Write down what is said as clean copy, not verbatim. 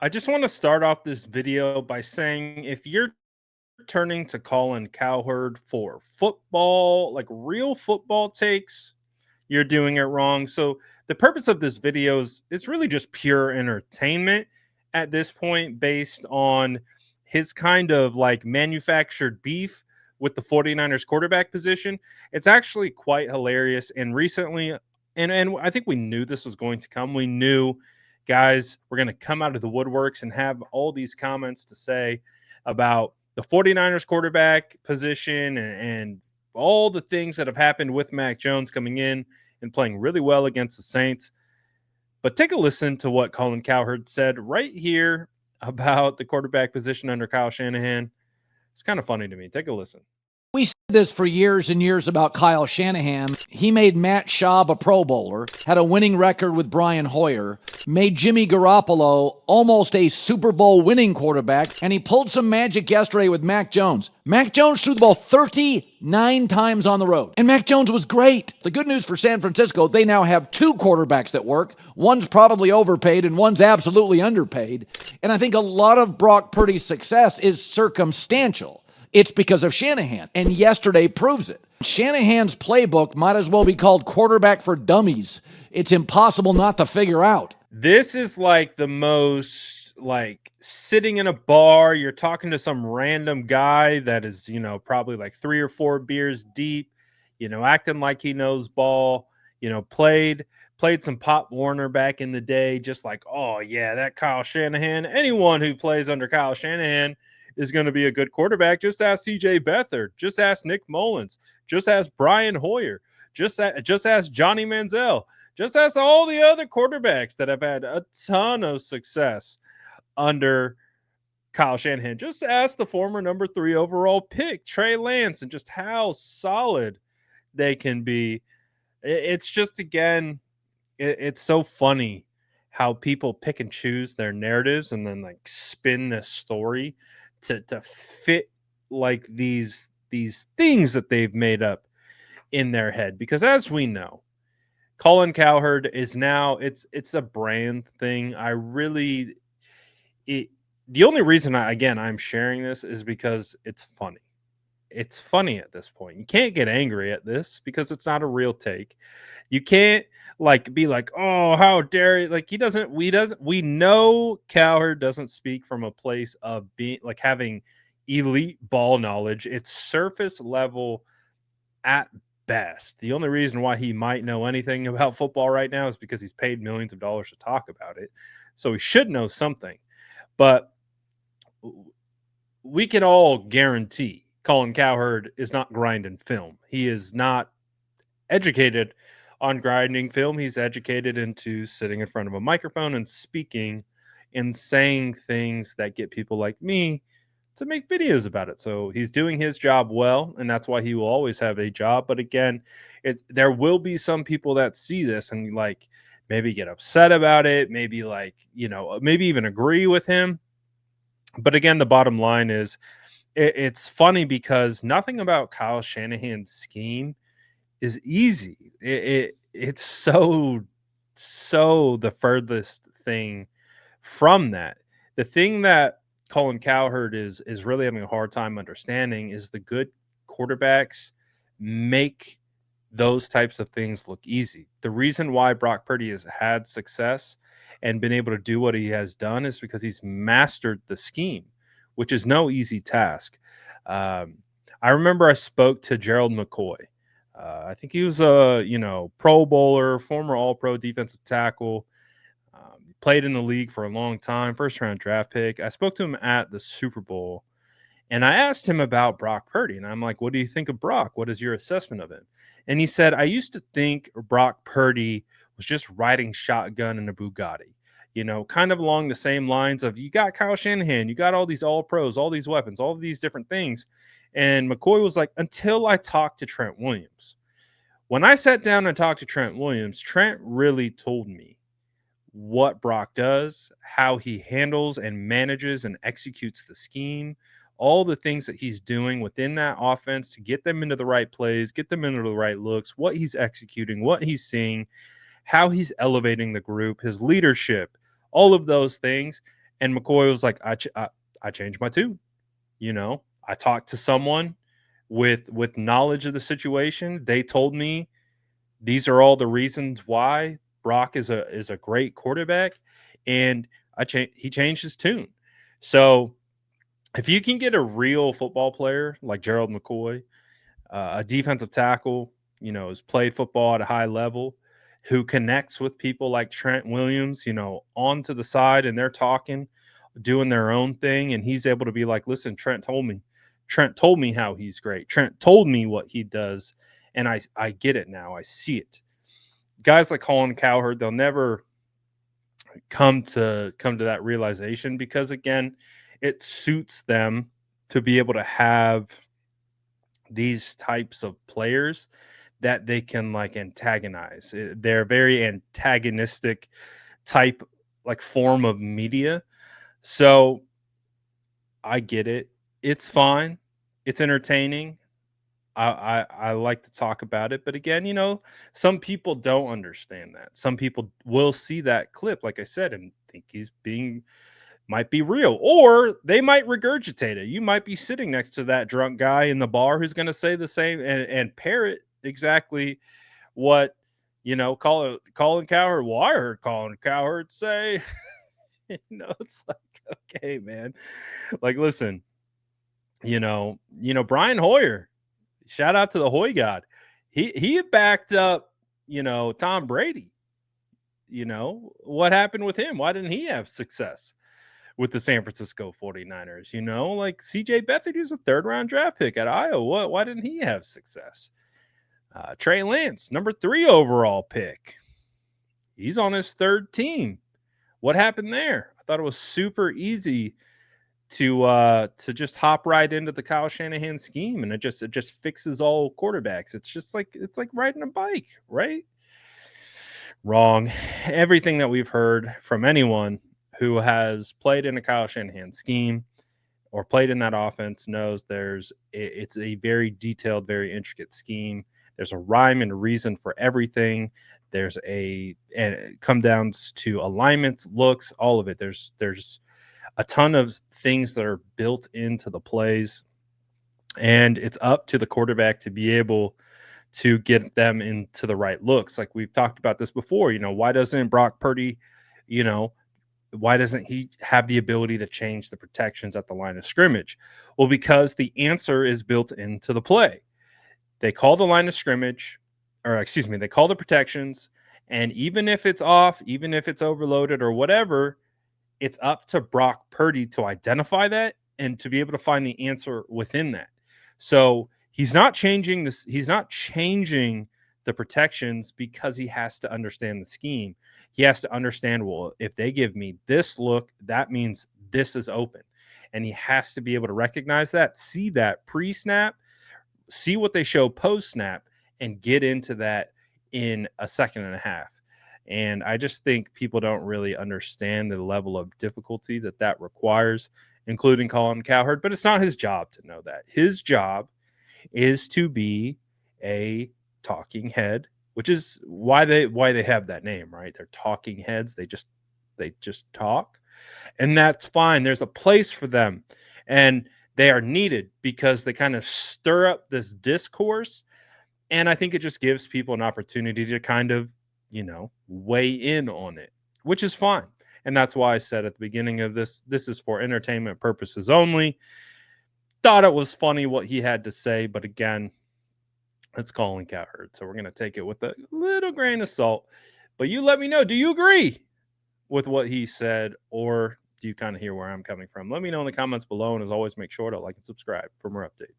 I just want to start off this video by saying if you're turning to Colin Cowherd for football, like real football takes, you're doing it wrong. So the purpose of this video is it's really just pure entertainment at this point based on his kind of like manufactured beef with the 49ers quarterback position. It's actually quite hilarious and recently and I think we knew this was going to come. We knew guys were going to come out of the woodworks and have all these comments to say about the 49ers quarterback position and all the things that have happened with Mac Jones coming in and playing really well against the Saints. But take a listen to what Colin Cowherd said right here about the quarterback position under Kyle Shanahan. It's kind of funny to me. Take a listen. We said this for years and years about Kyle Shanahan. He made Matt Schaub a Pro Bowler, had a winning record with Brian Hoyer, made Jimmy Garoppolo almost a Super Bowl winning quarterback, and he pulled some magic yesterday with Mac Jones. Mac Jones threw the ball 39 times on the road, and Mac Jones was great. The good news for San Francisco, they now have two quarterbacks that work. One's probably overpaid and one's absolutely underpaid. And I think a lot of Brock Purdy's success is circumstantial. It's because of Shanahan, and yesterday proves it. Shanahan's playbook might as well be called quarterback for dummies. It's impossible not to figure out. This is like the most like sitting in a bar, you're talking to some random guy that is, probably like 3 or 4 beers deep, acting like he knows ball, played some Pop Warner back in the day, just like, oh yeah, that Kyle Shanahan. Anyone who plays under Kyle Shanahan is going to be a good quarterback. Just ask CJ Beathard. Just ask Nick Mullins. Just ask Brian Hoyer. Just ask Johnny Manziel. Just ask all the other quarterbacks that have had a ton of success under Kyle Shanahan. Just ask the former number 3 overall pick, Trey Lance, and just how solid they can be. It's just, again, it's so funny how people pick and choose their narratives and then like spin this story to fit like these things that they've made up in their head. Because as we know, Colin Cowherd is now it's a brand thing. The only reason I'm sharing this is because it's funny. It's funny at this point. You can't get angry at this because it's not a real take. You can't like be like, oh, how dare you? Like we know Cowherd doesn't speak from a place of being like having elite ball knowledge. It's surface level at best. The only reason why he might know anything about football right now is because he's paid millions of dollars to talk about it. So he should know something. But we can all guarantee Colin Cowherd is not grinding film. He is not educated on grinding film. He's educated into sitting in front of a microphone and speaking and saying things that get people like me to make videos about it. So he's doing his job well, and that's why he will always have a job. But again, there will be some people that see this and like maybe get upset about it, maybe like, maybe even agree with him. But again, the bottom line is it's funny because nothing about Kyle Shanahan's scheme is easy. It's so the furthest thing from that. The thing that Colin Cowherd is really having a hard time understanding is the good quarterbacks make those types of things look easy. The reason why Brock Purdy has had success and been able to do what he has done is because he's mastered the scheme, which is no easy task. I remember I spoke to Gerald McCoy. I think he was a Pro Bowler, former All-Pro defensive tackle. Played in the league for a long time, first-round draft pick. I spoke to him at the Super Bowl, and I asked him about Brock Purdy. And I'm like, what do you think of Brock? What is your assessment of him? And he said, I used to think Brock Purdy was just riding shotgun in a Bugatti. Kind of along the same lines of you got Kyle Shanahan, you got all these all-pros, all these weapons, all of these different things. And McCoy was like, until I talked to Trent Williams. When I sat down and talked to Trent Williams, Trent really told me what Brock does, how he handles and manages and executes the scheme, all the things that he's doing within that offense to get them into the right plays, get them into the right looks, what he's executing, what he's seeing, how he's elevating the group, his leadership, all of those things. And McCoy was like, I changed my tune. You know, I talked to someone with knowledge of the situation. They told me these are all the reasons why Brock is a great quarterback, and he changed his tune. So if you can get a real football player like Gerald McCoy, a defensive tackle, has played football at a high level, who connects with people like Trent Williams, onto the side, and they're talking, doing their own thing, and he's able to be like, listen, Trent told me. Trent told me how he's great. Trent told me what he does, and I get it now. I see it. Guys like Colin Cowered, they'll never come to that realization because, again, it suits them to be able to have these types of players that they can like antagonize. They're very antagonistic type, like, form of media. So I get it. It's fine. It's entertaining. I like to talk about it, but again, some people don't understand that. Some people will see that clip, like I said, and think he's being might be real, or they might regurgitate it. You might be sitting next to that drunk guy in the bar who's going to say the same and parrot exactly what Colin Cowherd. Well, I heard Colin Cowherd say, it's like, okay, man. Like, listen, Brian Hoyer. Shout out to the Hoy God. He backed up, Tom Brady. What happened with him? Why didn't he have success with the San Francisco 49ers? Like CJ Beathard was a third round draft pick at Iowa. Why didn't he have success? Trey Lance, number 3 overall pick. He's on his third team. What happened there? I thought it was super easy to just hop right into the Kyle Shanahan scheme, and it just fixes all quarterbacks. It's like riding a bike, right? Wrong. Everything that we've heard from anyone who has played in a Kyle Shanahan scheme or played in that offense knows it's a very detailed, very intricate scheme. There's a rhyme and a reason for everything. And it comes down to alignments, looks, all of it. There's a ton of things that are built into the plays, and it's up to the quarterback to be able to get them into the right looks. Like we've talked about this before, why doesn't Brock Purdy, why doesn't he have the ability to change the protections at the line of scrimmage? Well, because the answer is built into the play. They call the line of scrimmage, they call the protections, and even if it's off, even if it's overloaded or whatever, it's up to Brock Purdy to identify that and to be able to find the answer within that. So he's not changing this. He's not changing the protections because he has to understand the scheme. He has to understand, well, if they give me this look, that means this is open. And he has to be able to recognize that, see that pre-snap, see what they show post-snap, and get into that in a second and a half. And I just think people don't really understand the level of difficulty that requires, including Colin Cowherd. But it's not his job to know that. His job is to be a talking head, which is why they have that name, right? They're talking heads. They just talk, and that's fine. There's a place for them, and they are needed because they kind of stir up this discourse. And I think it just gives people an opportunity to kind of, weigh in on it, which is fine. And that's why I said at the beginning of this is for entertainment purposes only. Thought it was funny what he had to say, but again, it's Colin Cowherd, so we're going to take it with a little grain of salt. But you let me know, do you agree with what he said, or do you kind of hear where I'm coming from? Let me know in the comments below, and as always, make sure to like and subscribe for more updates.